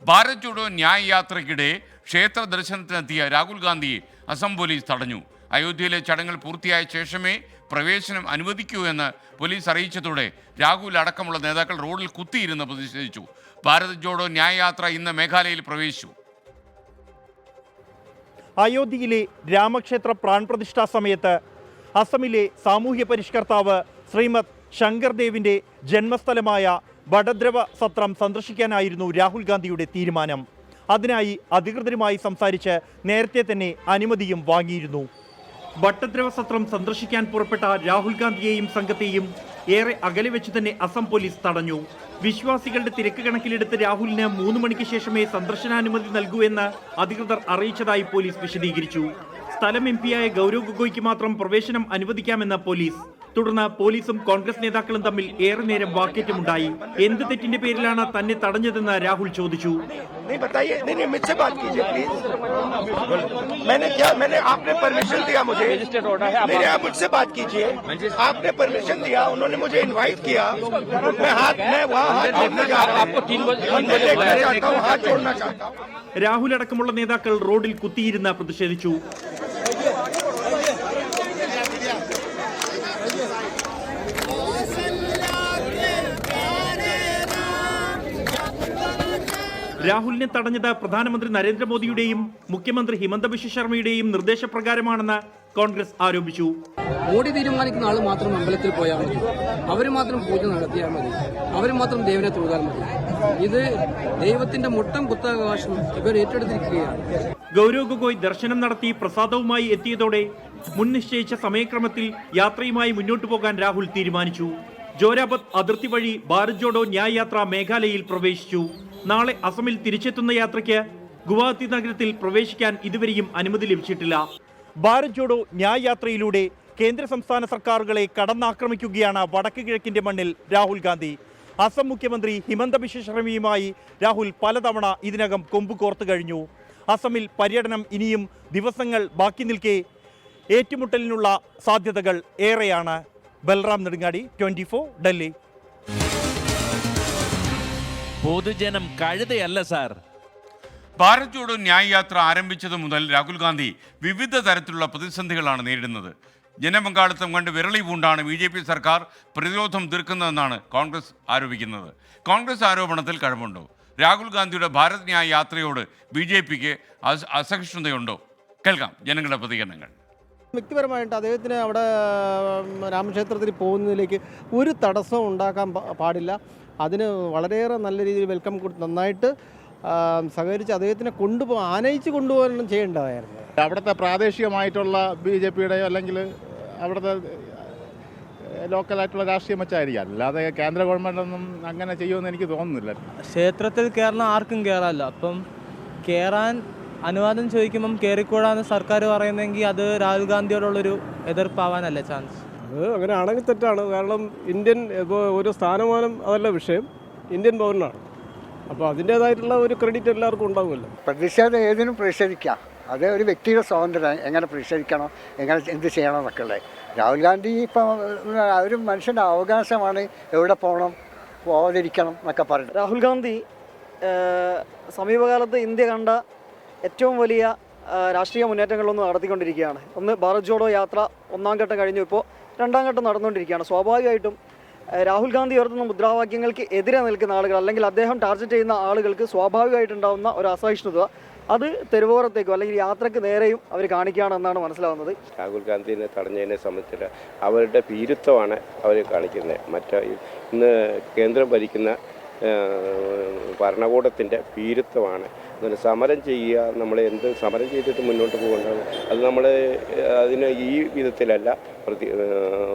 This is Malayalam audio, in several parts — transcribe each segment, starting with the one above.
ഭാരത് ജോഡോ ന്യായ് യാത്രയ്ക്കിടെ ക്ഷേത്ര ദർശനത്തിനെത്തിയ രാഹുൽ ഗാന്ധിയെ അസം പോലീസ് തടഞ്ഞു. അയോധ്യയിലെ ചടങ്ങുകൾ പൂർത്തിയായ ശേഷമേ പ്രവേശനം അനുവദിക്കൂ എന്ന് പോലീസ് അറിയിച്ചതോടെ രാഹുൽ അടക്കമുള്ള നേതാക്കൾ റോഡിൽ കുത്തിയിരുന്ന് പ്രതിഷേധിച്ചു. ഭാരത് ജോഡോ ന്യായ് യാത്ര ഇന്ന് മേഘാലയയിൽ പ്രവേശിച്ചു. അയോധ്യയിലെ രാമക്ഷേത്ര പ്രാൺപ്രതിഷ്ഠാ സമയത്ത് അസമിലെ സാമൂഹ്യ പരിഷ്കർത്താവ് ശ്രീമദ് ശങ്കർദേവിൻ്റെ ജന്മസ്ഥലമായ വഡദ്രവ സത്രം സന്ദർശിക്കാനായിരുന്നു രാഹുൽ ഗാന്ധിയുടെ തീരുമാനം. അതിനായി അധികൃതരുമായി സംസാരിച്ച് നേരത്തെ തന്നെ അനുമതിയും വാങ്ങിയിരുന്നു. വട്ടദ്രവ സത്രം സന്ദർശിക്കാൻ പുറപ്പെട്ട രാഹുൽ ഗാന്ധിയെയും സംഘത്തെയും ഏറെ അകലെ വെച്ച് തന്നെ അസം പോലീസ് തടഞ്ഞു. വിശ്വാസികളുടെ തിരക്ക് കണക്കിലെടുത്ത് രാഹുലിന് 3 മണിക്ക് ശേഷമേ സന്ദർശനാനുമതി നൽകൂ എന്ന് അധികൃതർ അറിയിച്ചതായി പോലീസ് വിശദീകരിച്ചു. സ്ഥലം എംപിയായ ഗൗരവ് ഗൊഗോയ്ക്ക് മാത്രം പ്രവേശനം അനുവദിക്കാമെന്ന് പോലീസ്. തുടർന്ന് പോലീസും കോൺഗ്രസ് നേതാക്കളും തമ്മിൽ ഏറെ നേരം വാക്കേറ്റമുണ്ടായി. എന്ത് തെറ്റിന്റെ പേരിലാണ് തന്നെ തടഞ്ഞതെന്ന് രാഹുൽ ചോദിച്ചു. രാഹുൽ അടക്കമുള്ള നേതാക്കൾ റോഡിൽ കുത്തിയിരുന്ന് പ്രതിഷേധിച്ചു. രാഹുലിനെ തടഞ്ഞത് പ്രധാനമന്ത്രി നരേന്ദ്രമോദിയുടെയും മുഖ്യമന്ത്രി ഹിമന്ത ബിശ്വ ശർമ്മയുടെയും നിർദ്ദേശപ്രകാരമാണെന്ന് കോൺഗ്രസ് ആരോപിച്ചു. മോഡി തീരുമാനിക്കുന്ന ആൾ മാത്രം അമ്പലത്തിൽ പോയാൽ മതി, അവർ മാത്രം പൂജ നടത്തിയാൽ മതി, അവർ മാത്രം ദേവനെ തൊഴുതാൽ മതി. ഇത് ദൈവത്തിന്റെ മുട്ടം കുത്തവകാശം ഇവർ ഏറ്റെടുത്തിരിക്കുകയാണ്. ഗൗരവ് ഗൊഗോയ് ദർശനം നടത്തി പ്രസാദവുമായി എത്തിയതോടെ മുൻ നിശ്ചയിച്ച സമയക്രമത്തിൽ യാത്രയുമായി മുന്നോട്ടു പോകാൻ രാഹുൽ തീരുമാനിച്ചു. ജോരാബത്ത് അതിർത്തി വഴി ഭാരത് ജോഡോ ന്യായ് യാത്ര മേഘാലയയിൽ പ്രവേശിച്ചു. നാളെ അസമിൽ തിരിച്ചെത്തുന്ന യാത്രയ്ക്ക് ഗുവാഹത്തി നഗരത്തിൽ പ്രവേശിക്കാൻ ഇതുവരെയും അനുമതി ലഭിച്ചിട്ടില്ല. ഭാരത് ജോഡോ ന്യായ് യാത്രയിലൂടെ കേന്ദ്ര സംസ്ഥാന സർക്കാരുകളെ കടന്നാക്രമിക്കുകയാണ് വടക്ക് കിഴക്കിന്റെ മണ്ണിൽ രാഹുൽ ഗാന്ധി. അസം മുഖ്യമന്ത്രി ഹിമന്ത ബിശ്വ ശർമ്മയുമായി രാഹുൽ പലതവണ ഇതിനകം കൊമ്പ് കോർത്തു കഴിഞ്ഞു. അസമിൽ പര്യടനം ഇനിയും ദിവസങ്ങൾ ബാക്കി നിൽക്കെ ഏറ്റുമുട്ടലിനുള്ള സാധ്യതകൾ ഏറെയാണ്. ബൽറാം നെടുങ്ങാടി, 24 ഡൽഹി. പൊതുജനം കഴുതയല്ല സാർ. ഭാരത് ജോഡോ ന്യായ് യാത്ര ആരംഭിച്ചത് മുതൽ രാഹുൽ ഗാന്ധി വിവിധ തരത്തിലുള്ള പ്രതിസന്ധികളാണ് നേരിടുന്നത്. ജനപങ്കാളിത്തം കണ്ട് വിരളി പൂണ്ടാണ് BJP സർക്കാർ പ്രതിരോധം തീർക്കുന്നതെന്നാണ് കോൺഗ്രസ് ആരോപിക്കുന്നത്. കോൺഗ്രസ് ആരോപണത്തിൽ കഴമ്പുണ്ടോ? രാഹുൽ ഗാന്ധിയുടെ ഭാരത് ന്യായ് യാത്രയോട് BJPക്ക് അസഹിഷ്ണുതയുണ്ടോ? കേൾക്കാം ജനങ്ങളുടെ പ്രതികരണങ്ങൾ. വ്യക്തിപരമായിട്ട് അദ്ദേഹത്തിന് അവിടെ രാമക്ഷേത്രത്തിൽ പോകുന്നതിലേക്ക് ഒരു തടസ്സവും ഉണ്ടാക്കാൻ പാടില്ല. അതിന് വളരെയേറെ നല്ല രീതിയിൽ വെൽക്കം കൊടുത്ത് നന്നായിട്ട് സഹകരിച്ച് അദ്ദേഹത്തിനെ ആനയിച്ച് കൊണ്ടുപോകാനും ചെയ്യേണ്ടതായിരുന്നു. അവിടുത്തെ പ്രാദേശികമായിട്ടുള്ള BJPയുടെയോ അല്ലെങ്കിൽ അവിടുത്തെ ലോക്കലായിട്ടുള്ള രാഷ്ട്രീയം വെച്ചായിരിക്കും, അല്ലാതെ കേന്ദ്ര ഗവൺമെൻറ്റൊന്നും അങ്ങനെ ചെയ്യുമെന്ന് എനിക്ക് തോന്നുന്നില്ല. ക്ഷേത്രത്തിൽ കയറണം ആർക്കും കയറാമല്ലോ, അപ്പം കയറാൻ അനുവാദം ചോദിക്കുമ്പം കയറിക്കൂടാന്ന് സർക്കാർ പറയുന്നെങ്കിൽ അത് രാഹുൽ ഗാന്ധിയോടുള്ളൊരു എതിർപ്പാവാനല്ലേ ചാൻസ്? അത് അങ്ങനെ ആണെങ്കിൽ തെറ്റാണ്. കാരണം ഇന്ത്യൻ ഇപ്പോൾ ഒരു സ്ഥാനമാനം അതല്ല വിഷയം, ഇന്ത്യൻ പൗരനാണ്. അപ്പോൾ അതിൻ്റേതായിട്ടുള്ള ഒരു ക്രെഡിറ്റ് എല്ലാവർക്കും ഉണ്ടാവുമല്ലോ. പ്രതിഷേധം ഏതിനും പ്രതിഷേധിക്കാം, അത് ഒരു വ്യക്തിയുടെ സ്വാതന്ത്ര്യം. എങ്ങനെ പ്രതിഷേധിക്കണം, എങ്ങനെ എന്ത് ചെയ്യണം എന്നൊക്കെ ഉള്ളത്. രാഹുൽ ഗാന്ധി ഇപ്പം ഒരു മനുഷ്യൻ്റെ അവകാശമാണ് എവിടെ പോകണം പോകാതിരിക്കണം എന്നൊക്കെ പറയുന്നത്. രാഹുൽ ഗാന്ധി സമീപകാലത്ത് ഇന്ത്യ കണ്ട ഏറ്റവും വലിയ രാഷ്ട്രീയ മുന്നേറ്റങ്ങളൊന്നും നടത്തിക്കൊണ്ടിരിക്കുകയാണ്. ഒന്ന് ഭാരത് ജോഡോ യാത്ര 1ാം ഘട്ടം കഴിഞ്ഞു, ഇപ്പോൾ 2ാം ഘട്ടം നടന്നുകൊണ്ടിരിക്കുകയാണ്. സ്വാഭാവികമായിട്ടും രാഹുൽ ഗാന്ധി ഉയർത്തുന്ന മുദ്രാവാക്യങ്ങൾക്ക് എതിരെ നിൽക്കുന്ന ആളുകൾ അല്ലെങ്കിൽ അദ്ദേഹം ടാർഗറ്റ് ചെയ്യുന്ന ആളുകൾക്ക് സ്വാഭാവികമായിട്ടുണ്ടാകുന്ന ഒരു അസഹിഷ്ണുത അത് തെരുവോരത്തേക്കോ അല്ലെങ്കിൽ യാത്രയ്ക്ക് നേരെയും അവർ കാണിക്കുകയാണെന്നാണ് മനസ്സിലാവുന്നത്. രാഹുൽ ഗാന്ധിനെ തടഞ്ഞതിനെ സംബന്ധിച്ചിട്ട് അവരുടെ ഭീരുത്വമാണ് അവർ കാണിക്കുന്നത്. ഇന്ന് കേന്ദ്രം ഭരിക്കുന്ന ഭരണകൂടത്തിൻ്റെ ഭീരുത്വമാണ്. സമരം ചെയ്യുക, നമ്മൾ എന്ത് സമരം ചെയ്തിട്ട് മുന്നോട്ട് പോകേണ്ടത്, അത് നമ്മൾ അതിന് ഈ വിധത്തിലല്ല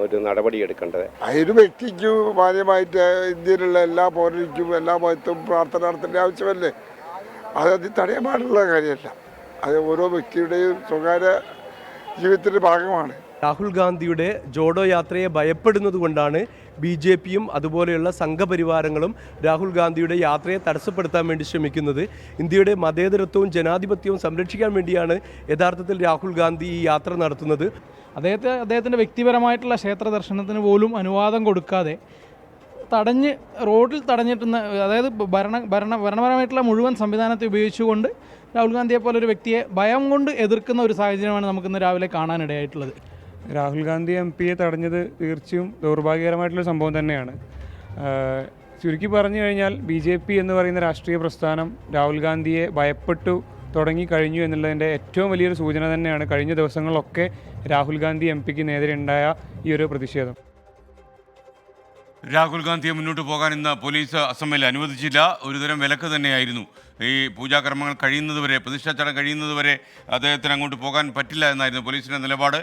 ഒരു നടപടി എടുക്കേണ്ടത്. ഒരു വ്യക്തിക്കും മാന്യമായിട്ട് ഇന്ത്യയിലുള്ള എല്ലാ പൗരനും എല്ലാ മതത്തും പ്രാർത്ഥന നടത്തേണ്ട ആവശ്യമല്ലേ? അത് തടയാൻ പാടുള്ള കാര്യമല്ല. അത് ഓരോ വ്യക്തിയുടെയും സ്വകാര്യ ജീവിതത്തിൻ്റെ ഭാഗമാണ്. രാഹുൽ ഗാന്ധിയുടെ ജോഡോ യാത്രയെ ഭയപ്പെടുന്നത് കൊണ്ടാണ് BJPയും അതുപോലെയുള്ള സംഘപരിവാരങ്ങളും രാഹുൽ ഗാന്ധിയുടെ യാത്രയെ തടസ്സപ്പെടുത്താൻ വേണ്ടി ശ്രമിക്കുന്നത്. ഇന്ത്യയുടെ മതേതരത്വവും ജനാധിപത്യവും സംരക്ഷിക്കാൻ വേണ്ടിയാണ് യഥാർത്ഥത്തിൽ രാഹുൽ ഗാന്ധി ഈ യാത്ര നടത്തുന്നത്. അദ്ദേഹത്തിൻ്റെ വ്യക്തിപരമായിട്ടുള്ള ക്ഷേത്ര ദർശനത്തിന് പോലും അനുവാദം കൊടുക്കാതെ തടഞ്ഞ് റോഡിൽ തടഞ്ഞിട്ടുന്ന, അതായത് ഭരണപരമായിട്ടുള്ള മുഴുവൻ സംവിധാനത്തെ ഉപയോഗിച്ചുകൊണ്ട് രാഹുൽ ഗാന്ധിയെ പോലെ ഒരു വ്യക്തിയെ ഭയം കൊണ്ട് എതിർക്കുന്ന ഒരു സാഹചര്യമാണ് നമുക്കിന്ന് രാവിലെ കാണാനിടയായിട്ടുള്ളത്. രാഹുൽ ഗാന്ധി MP തടഞ്ഞത് തീർച്ചയായും ദൗർഭാഗ്യകരമായിട്ടുള്ള സംഭവം തന്നെയാണ്. ചുരുക്കി പറഞ്ഞു കഴിഞ്ഞാൽ BJP എന്ന് പറയുന്ന രാഷ്ട്രീയ പ്രസ്ഥാനം രാഹുൽ ഗാന്ധിയെ ഭയപ്പെട്ടു തുടങ്ങിക്കഴിഞ്ഞു എന്നുള്ളതിൻ്റെ ഏറ്റവും വലിയൊരു സൂചന തന്നെയാണ് കഴിഞ്ഞ ദിവസങ്ങളിലൊക്കെ രാഹുൽ ഗാന്ധി MPക്ക് നേരെ ഉണ്ടായ ഈ ഒരു പ്രതിഷേധം. രാഹുൽ ഗാന്ധിയെ മുന്നോട്ട് പോകാൻ ഇന്ന് പോലീസ് അസമിൽ അനുവദിച്ചില്ല. ഒരുതരം വിലക്ക് തന്നെയായിരുന്നു. ഈ പൂജാകർമ്മങ്ങൾ കഴിയുന്നതുവരെ, പ്രതിഷ്ഠാ ചടങ്ങ് കഴിയുന്നതുവരെ അദ്ദേഹത്തിന് അങ്ങോട്ട് പോകാൻ പറ്റില്ല എന്നായിരുന്നു പോലീസിൻ്റെ നിലപാട്.